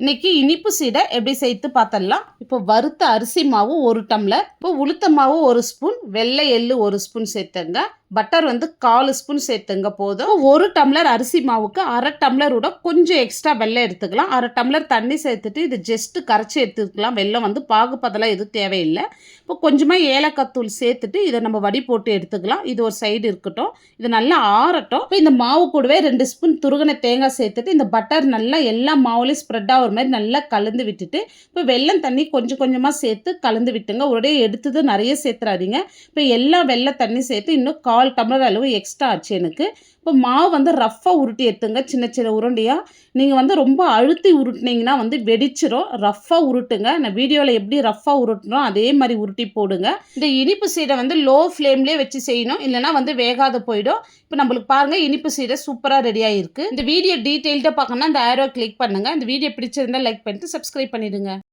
இன்னைக்கு இனிப்பு சீடை எப்படி செய்து பார்த்தரலாம். இப்போ வறுத்த அரிசி மாவு 1 டம்ளர், இப்போ உளுத்த மாவு 1 ஸ்பூன், வெள்ளை எள்ளு 1 ஸ்பூன் சேர்த்துங்க. பட்டர் வந்து 1/4 ஸ்பூன் சேர்த்துங்க போதும். 1 டம்ளர் அரிசி மாவுக்கு 1/2 டம்ளரோட கொஞ்சம் எக்ஸ்ட்ரா வெல்லம் எடுத்துக்கலாம். 1/2 டம்ளர் தண்ணி சேர்த்துட்டு இது ஜஸ்ட் கரைச்சி எடுத்துக்கலாம். வெல்லம் வந்து பாகுபதெல்லாம் எதுவும் தேவையில்லை. இப்போ கொஞ்சமாக ஏலக்காய் தூள் சேர்த்துட்டு இதை நம்ம வடி போட்டு எடுத்துக்கலாம். இது ஒரு சைடு இருக்கட்டும். இது நல்லா ஆறட்டும். இப்போ இந்த மாவு கூடவே 2 ஸ்பூன் துருகின தேங்காய் சேர்த்துட்டு இந்த பட்டர் நல்லா எல்லா மாவுலையும் ஸ்ப்ரெட் ஆகிற மாதிரி நல்லா கலந்து விட்டுட்டு இப்போ வெல்லம் தண்ணி கொஞ்சம் கொஞ்சமாக சேர்த்து கலந்து விட்டுங்க. ஒரே எடுத்தது நிறைய சேர்த்துறாதீங்க. இப்போ எல்லா வெல்லம் தண்ணி சேர்த்து இன்னும் 1/4 டம்ளர் அளவு எக்ஸ்ட்ரா ஆச்சு எனக்கு. இப்போ மாவு வந்து ரஃப்பாக உருட்டி எடுத்துங்க. சின்ன சின்ன உருண்டையாக நீங்கள் வந்து ரொம்ப அழுத்தி உருட்டினீங்கன்னா வந்து வெடிச்சிரும். ரஃப்பாக உருட்டுங்க. நான் வீடியோவில் எப்படி ரஃப்பாக உருட்டுறோம் அதே மாதிரி உருட்டி போடுங்க. இந்த இனிப்பு சீடை வந்து லோ ஃப்ளேம்லேயே வச்சு செய்யணும், இல்லைனா வந்து வேகாத போயிடும். இப்போ நம்மளுக்கு பாருங்கள் இனிப்பு சீடை சூப்பராக ரெடியாக இருக்குது. இந்த வீடியோ டீட்டெயில்டாக பார்க்கணுன்னா இந்த ஆரோ கிளிக் பண்ணுங்கள். இந்த வீடியோ பிடிச்சிருந்தால் லைக் பண்ணிட்டு சப்ஸ்கிரைப் பண்ணிவிடுங்க.